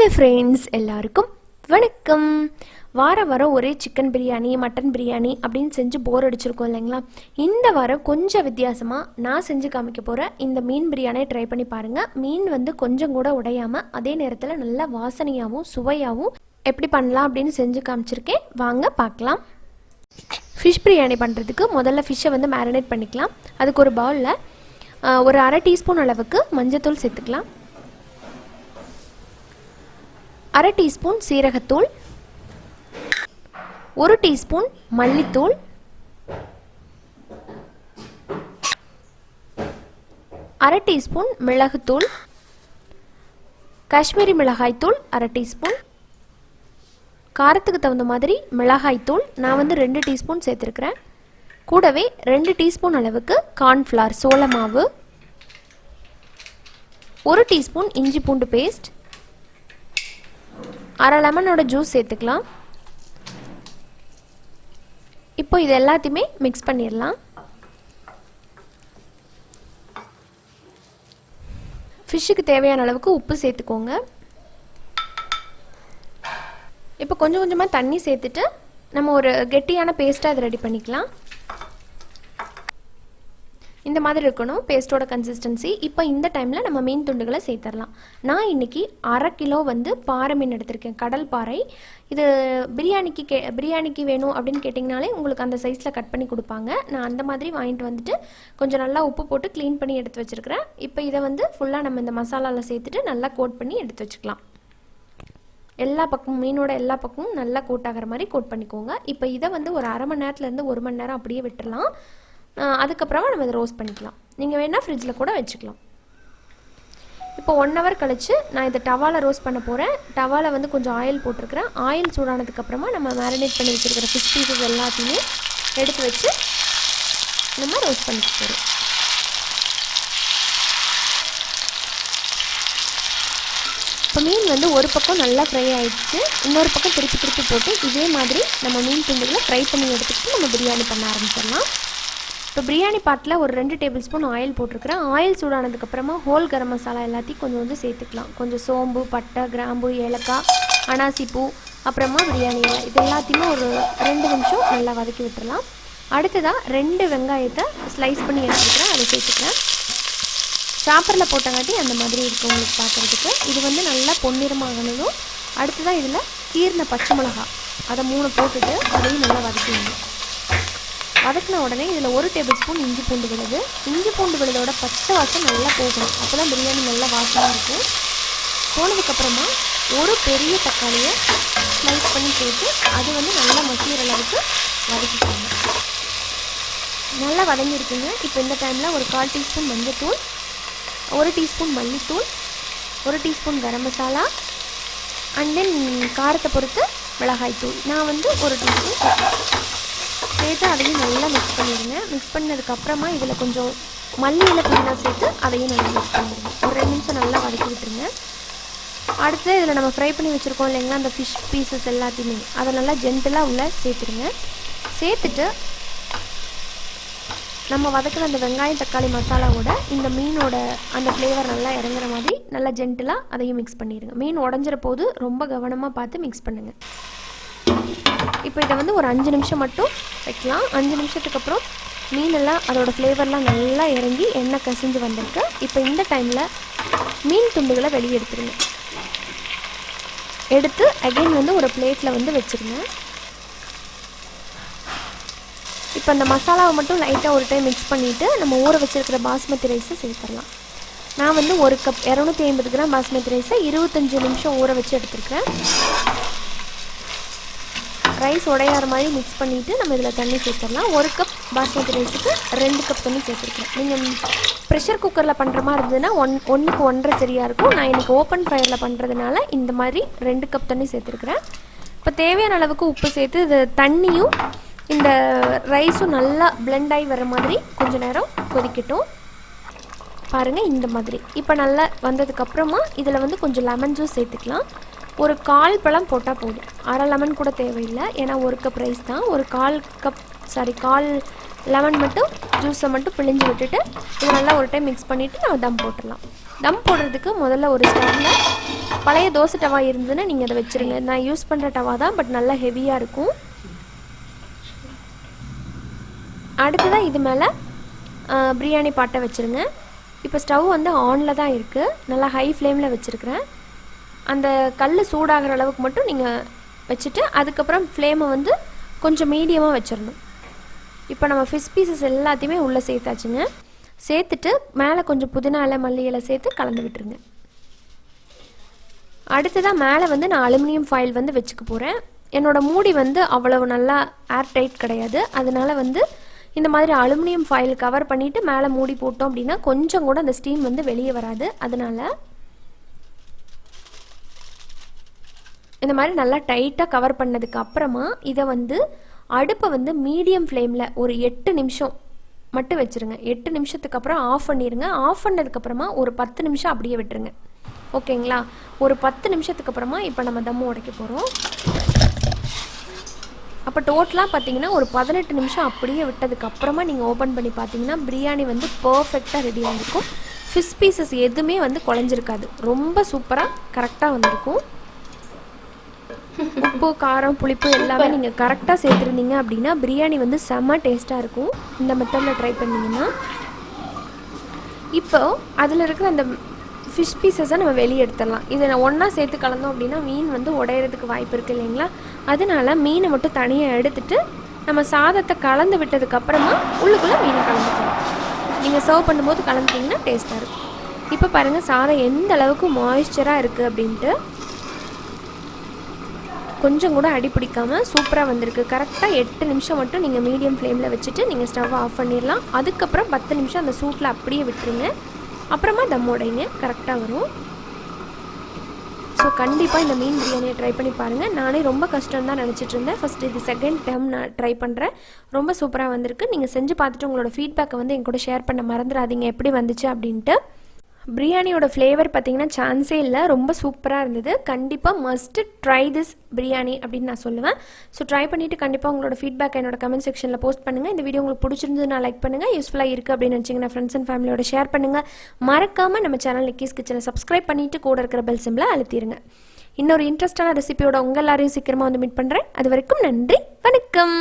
Hello friends, எல்லாருக்கும் வணக்கம். வாரம் ஒரே சிக்கன் பிரியாணி மட்டன் பிரியாணி அப்படின்னு செஞ்சு போர் அடிச்சிருக்கோம் இல்லைங்களா? இந்த வாரம் கொஞ்சம் வித்தியாசமாக நான் செஞ்சு காமிக்க போகிறேன் இந்த மீன் பிரியாணியை ட்ரை பண்ணி பாருங்கள். மீன் கொஞ்சம் கூட உடையாமல் அதே நேரத்தில் நல்லா வாசனையாகவும் சுவையாகவும் எப்படி பண்ணலாம் அப்படின்னு செஞ்சு காமிச்சிருக்கேன். வாங்க பார்க்கலாம். ஃபிஷ் பிரியாணி பண்ணுறதுக்கு முதல்ல ஃபிஷ்ஷை மேரினேட் பண்ணிக்கலாம். அதுக்கு ஒரு பவுலில் ஒரு அரை டீஸ்பூன் அளவுக்கு மஞ்சத்தூள் சேர்த்துக்கலாம். அரை டீஸ்பூன் சீரகத்தூள், ஒரு டீஸ்பூன் மல்லித்தூள், அரை டீஸ்பூன் மிளகுத்தூள், காஷ்மீரி மிளகாய்த்தூள் அரை டீஸ்பூன், காரத்துக்கு தகுந்த மாதிரி மிளகாய்த்தூள் நான் 2 டீஸ்பூன் சேர்த்துருக்கிறேன். கூடவே 2 டீஸ்பூன் அளவுக்கு கார்ன்ஃப்ளவர் சோள மாவு, 1 டீஸ்பூன் இஞ்சி பூண்டு பேஸ்ட், அரை லெமனோட ஜூஸ் சேர்த்துக்கலாம். இப்போ இது எல்லாத்தையுமே மிக்ஸ் பண்ணிடலாம். ஃபிஷ்ஷுக்கு தேவையான அளவுக்கு உப்பு சேர்த்துக்கோங்க. இப்போ கொஞ்சம் கொஞ்சமாக தண்ணி சேர்த்துட்டு நம்ம ஒரு கெட்டியான பேஸ்ட்டாக அதை ரெடி பண்ணிக்கலாம். இந்த மாதிரி இருக்கணும் பேஸ்ட்டோட கன்சிஸ்டன்சி. இப்போ இந்த டைமில் நம்ம மீன் துண்டுகளை சேர்த்துடலாம். நான் இன்றைக்கி அரை கிலோ பாறை மீன் எடுத்திருக்கேன், கடல் பாறை. இது பிரியாணிக்கு வேணும் அப்படின்னு கேட்டிங்கனாலே உங்களுக்கு அந்த சைஸில் கட் பண்ணி கொடுப்பாங்க. நான் அந்த மாதிரி வாங்கிட்டு கொஞ்சம் நல்லா உப்பு போட்டு க்ளீன் பண்ணி எடுத்து வச்சுருக்கிறேன். இப்போ இதை ஃபுல்லாக நம்ம இந்த மசாலாவில் சேர்த்துட்டு நல்லா கோட் பண்ணி எடுத்து வச்சுக்கலாம். எல்லா பக்கமும் மீனோட எல்லா பக்கமும் நல்லா கோட் ஆகிற மாதிரி கோட் பண்ணிக்கோங்க. இப்போ இதை ஒரு அரை மணி நேரத்துலேருந்து 1 மணி நேரம் அப்படியே விட்டுடலாம். அதுக்கப்புறமா நம்ம இதை ரோஸ்ட் பண்ணிக்கலாம். நீங்கள் வேணால் ஃப்ரிட்ஜில் கூட வச்சுக்கலாம். இப்போ 1 ஹவர் கழித்து நான் இதை டவாவில் ரோஸ்ட் பண்ண போகிறேன். டவாவில் கொஞ்சம் ஆயில் போட்டிருக்கிறேன். ஆயில் சூடானதுக்கப்புறமா நம்ம மேரினேட் பண்ணி வச்சுருக்கிற ஃபிஷ் பீசஸ் எல்லாத்தையுமே எடுத்து வச்சு நம்ம ரோஸ்ட் பண்ணிக்க போகிறோம். இப்போ மீன் ஒரு பக்கம் நல்லா ஃப்ரை ஆகிடுச்சு. இன்னொரு பக்கம் திருப்பி போட்டு இதே மாதிரி நம்ம மீன் துண்டுகளை ஃப்ரை பண்ணி எடுத்துக்கிட்டு நம்ம பிரியாணி பண்ண ஆரம்பிச்சிடலாம். இப்போ பிரியாணி பாட்டில் ஒரு 2 டேபிள் ஸ்பூன் ஆயில் போட்டிருக்கிறேன். ஆயில் சூடானதுக்கப்புறமா ஹோல் கரம் மசாலா எல்லாத்தையும் கொஞ்சம் சேர்த்துக்கலாம். கொஞ்சம் சோம்பு, பட்டை, கிராம்பு, ஏலக்காய், அனாசிப்பூ, அப்புறமா பிரியாணி இலை, இது எல்லாத்தையுமே ஒரு 2 நிமிஷம் நல்லா வதக்கி விட்டுடலாம். அடுத்ததாக 2 வெங்காயத்தை ஸ்லைஸ் பண்ணி எடுத்துக்கிறேன், அதை சேர்த்துக்கிறேன். சாப்பரில் போட்டங்காட்டி அந்த மாதிரி இருக்கும் உங்களுக்கு பார்க்குறதுக்கு. இது நல்லா பொன்னிறமாகணும். அடுத்ததாக இதில் கீர்ன பச்சை மிளகா அதை 3 போட்டுட்டு அதையும் நல்லா வதக்கிடணும். வதக்கின உடனே இதில் 1 டேபிள் ஸ்பூன் இஞ்சி பூண்டு விழுது. இஞ்சி பூண்டு விழுதோட பச்சை வாசம் நல்லா போகணும். அப்போ தான் பிரியாணி நல்லா வாசமாக இருக்கும். போனதுக்கப்புறமா ஒரு பெரிய தக்காளியை ஸ்லைஸ் பண்ணி சேர்த்து அது நல்லா மசிகிற அளவுக்கு வதக்கிக்கோங்க. நல்லா வதங்கியிருக்குங்க. இப்போ இந்த டைமில் ஒரு 1/4 டீஸ்பூன் மஞ்சத்தூள், 1 டீஸ்பூன் மல்லித்தூள், 1 teaspoon garam masala, and then காரத்தை பொறுத்து மிளகாய்த்தூள் நான் 1 டீஸ்பூன் சேர்த்து அதையும் நல்லா மிக்ஸ் பண்ணிடுங்க. மிக்ஸ் பண்ணதுக்கப்புறமா இதில் கொஞ்சம் மல்லி இலை புதினா சேர்த்து அதையும் நல்லா மிக்ஸ் பண்ணிடுங்க. ஒரு 2 நிமிஷம் நல்லா வதக்கி விட்டுருங்க. அடுத்து இதில் நம்ம ஃப்ரை பண்ணி வச்சுருக்கோம் இல்லைங்களா, அந்த ஃபிஷ் பீசஸ் எல்லாத்தையுமே அதை நல்லா ஜென்டிலாக உள்ளே சேர்த்துடுங்க. சேர்த்துட்டு நம்ம வதக்கின அந்த வெங்காயம் தக்காளி மசாலாவோட இந்த மீனோட அந்த ஃப்ளேவர் நல்லா இறங்குற மாதிரி நல்லா ஜென்டிலாக அதையும் மிக்ஸ் பண்ணிடுங்க. மீன் உடஞ்சிற போது ரொம்ப கவனமாக பார்த்து மிக்ஸ் பண்ணுங்கள். இப்போ இதை ஒரு 5 நிமிஷம் மட்டும் வைக்கலாம். 5 நிமிஷத்துக்கு அப்புறம் மீனெல்லாம் அதோட ஃப்ளேவர்லாம் நல்லா இறங்கி எண்ணெய் கசிஞ்சு வந்திருக்கு. இப்போ இந்த டைமில் மீன் துண்டுகளை வெளியே எடுத்துருங்க. எடுத்து அகைன் ஒரு பிளேட்டில் வச்சுருங்க. இப்போ அந்த மசாலாவை மட்டும் லைட்டாக ஒரு டைம் மிக்ஸ் பண்ணிவிட்டு நம்ம ஊற வச்சுருக்கிற பாஸ்மதி ரைஸை சேர்த்துடலாம். நான் 1 கப் 250 கிராம் பாஸ்மதி ரைஸை 25 நிமிஷம் ஊற வச்சு எடுத்துருக்கிறேன். ரைஸ் உடையாற மாதிரி மிக்ஸ் பண்ணிவிட்டு நம்ம இதில் தண்ணி சேர்த்துடலாம். 1 கப் பாஸ்மதி ரைஸுக்கு 2 கப் தண்ணி சேர்த்துருக்கேன். நீங்கள் ப்ரெஷர் குக்கரில் பண்ணுற மாதிரி இருந்ததுன்னா 1க்கு 1.5 சரியாக இருக்கும். நான் இன்றைக்கி ஓப்பன் ஃபயரில் பண்ணுறதுனால இந்த மாதிரி 2 கப் தண்ணி சேர்த்துருக்குறேன். இப்போ தேவையான அளவுக்கு உப்பு சேர்த்து இது தண்ணியும் இந்த ரைஸும் நல்லா பிளெண்ட் ஆகி வர மாதிரி கொஞ்சம் நேரம் கொதிக்கட்டும். பாருங்கள் இந்த மாதிரி. இப்போ நல்லா வந்ததுக்கப்புறமா இதில் கொஞ்சம் லெமன் ஜூஸ் சேர்த்துக்கலாம். ஒரு 1/4 பழம் போட்டால் போதும். அரை லெமன் கூட தேவையில்லை, ஏன்னா 1 கப் ரைஸ் தான். ஒரு 1/4 லெமன் மட்டும் ஜூஸை மட்டும் பிழிஞ்சு விட்டுட்டு இதை நல்லா ஒரு டைம் மிக்ஸ் பண்ணிவிட்டு நம்ம தம் போட்டுடலாம். தம் போடுறதுக்கு முதல்ல ஒரு ஸ்டவ்வில் பழைய தோசை டவா இருந்ததுன்னா நீங்கள் அதை வச்சுருங்க. நான் யூஸ் பண்ணுற டவா தான், பட் நல்லா ஹெவியாக இருக்கும். அடுத்ததாக இது மேலே பிரியாணி பாட்டை வச்சுருங்க. இப்போ ஸ்டவ் வந்து ஆனில் தான் இருக்குது, நல்லா ஹை ஃப்ளேமில் வச்சுருக்கிறேன். அந்த கல் சூடாகிற அளவுக்கு மட்டும் நீங்கள் வச்சுட்டு அதுக்கப்புறம் ஃப்ளேமை வந்து கொஞ்சம் மீடியமாக வச்சிடணும். இப்போ நம்ம ஃபிஷ் பீசஸ் எல்லாத்தையுமே உள்ளே சேர்த்தாச்சுங்க. சேர்த்துட்டு மேலே கொஞ்சம் புதினா இலை மல்லி இலை சேர்த்து கலந்து விட்டுருங்க. அடுத்ததாக மேலே வந்து நான் அலுமினியம் ஃபாயில் வந்து வச்சுக்க போகிறேன். என்னோடய மூடி வந்து அவ்வளவு நல்லா ஏர் டைட் கிடையாது, அதனால் வந்து இந்த மாதிரி அலுமினியம் ஃபாயில் கவர் பண்ணிவிட்டு மேலே மூடி போட்டோம் அப்படின்னா கொஞ்சம் கூட அந்த ஸ்டீம் வந்து வெளியே வராது. அதனால் இந்த மாதிரி நல்லா டைட்டாக கவர் பண்ணதுக்கு அப்புறமா இதை வந்து அடுப்பை வந்து மீடியம் ஃப்ளேமில் ஒரு 8 நிமிஷம் மட்டும் வச்சுருங்க. 8 நிமிஷத்துக்கு அப்புறம் ஆஃப் பண்ணிடுங்க. ஆஃப் பண்ணதுக்கப்புறமா ஒரு 10 நிமிஷம் அப்படியே விட்டுருங்க. ஓகேங்களா? ஒரு 10 நிமிஷத்துக்கு அப்புறமா இப்போ நம்ம தம்மு உடைக்க போகிறோம். அப்போ டோட்டலாக பார்த்தீங்கன்னா ஒரு 18 நிமிஷம் அப்படியே விட்டதுக்கப்புறமா நீங்கள் ஓப்பன் பண்ணி பார்த்தீங்கன்னா பிரியாணி வந்து பர்ஃபெக்டாக ரெடியாக இருக்கும். ஃபிஷ் பீசஸ் எதுவுமே வந்து குழஞ்சிருக்காது, ரொம்ப சூப்பராக கரெக்டாக வந்திருக்கும். உப்பு காரம் புளிப்பு எல்லாமே நீங்கள் கரெக்டாக சேர்த்துருந்தீங்க அப்படின்னா பிரியாணி வந்து செம்ம டேஸ்ட்டாக இருக்கும். இந்த மெத்தடில் ட்ரை பண்ணிங்கன்னா இப்போ அதில் இருக்கிற அந்த ஃபிஷ் பீசஸை நம்ம வெளியே எடுத்துடலாம். இதை நான் ஒன்றா சேர்த்து கலந்தோம் அப்படின்னா மீன் வந்து உடையிறதுக்கு வாய்ப்பு இருக்குது இல்லைங்களா? அதனால மீனை மட்டும் தனியாக எடுத்துட்டு நம்ம சாதத்தை கலந்து விட்டதுக்கப்புறமா உள்ளுக்குள்ளே மீனை கலந்துக்கலாம். நீங்கள் சர்வ் பண்ணும்போது கலந்துட்டிங்கன்னா டேஸ்ட்டாக இருக்கும். இப்போ பாருங்கள் சாதம் எந்த அளவுக்கு மாய்ஸ்சராக இருக்குது அப்படின்ட்டு. கொஞ்சம் கூட அடி பிடிக்காமல் சூப்பராக வந்திருக்கு. கரெக்டாக 8 நிமிஷம் மட்டும் நீங்கள் மீடியம் ஃப்ளேமில் வச்சுட்டு நீங்கள் ஸ்டவ்வை ஆஃப் பண்ணிடலாம். அதுக்கப்புறம் 10 நிமிஷம் அந்த சூட்டில் அப்படியே விட்டுருங்க. அப்புறமா தம் உடைங்க, கரெக்டாக வரும். ஸோ கண்டிப்பாக இந்த மீன் பிரியாணியை ட்ரை பண்ணி பாருங்கள். நானே ரொம்ப கஷ்டம் தான் நினச்சிட்டு இருந்தேன். ஃபஸ்ட்டு இது செகண்ட் டைம் நான் ட்ரை பண்ணுறேன். ரொம்ப சூப்பராக வந்திருக்கு. நீங்கள் செஞ்சு பார்த்துட்டு உங்களோட ஃபீட்பேக்கை வந்து என் கூட ஷேர் பண்ண மறந்துடாதீங்க எப்படி வந்துச்சு அப்படின்ட்டு. பிரியாணியோட ஃப்ளேவர் பார்த்திங்கன்னா சான்ஸே இல்லை, ரொம்ப சூப்பராக இருந்தது. கண்டிப்பாக மஸ்ட்டு ட்ரை திஸ் பிரியாணி அப்படின்னு நான் சொல்லுவேன். ஸோ ட்ரை பண்ணிவிட்டு கண்டிப்பாக உங்களோட ஃபீட்பேக் என்னோட கமெண்ட் செக்ஷனில் போஸ்ட் பண்ணுங்கள். இந்த வீடியோ உங்களுக்கு பிடிச்சிருந்ததுன்னா லைக் பண்ணுங்கள், யூஸ்ஃபுல்லாக இருக்குது அப்படின்னு நினச்சிங்கன்னா ஃப்ரெண்ட்ஸ் அண்ட் ஃபேமிலியோட ஷேர் பண்ணுங்கள். மறக்காமல் நம்ம சேனல் நிக்கிஸ் கிச்சனை சப்ஸ்கிரைப் பண்ணிவிட்டு கூட இருக்கிற பெல் சிம்பிளை அழுத்திடுங்க. இன்னொரு இன்ட்ரெஸ்டான ரெசிபியோட உங்கள் எல்லாரையும் சீக்கிரமாக வந்து மீட் பண்ணுறேன். அது வரைக்கும் நன்றி, வணக்கம்.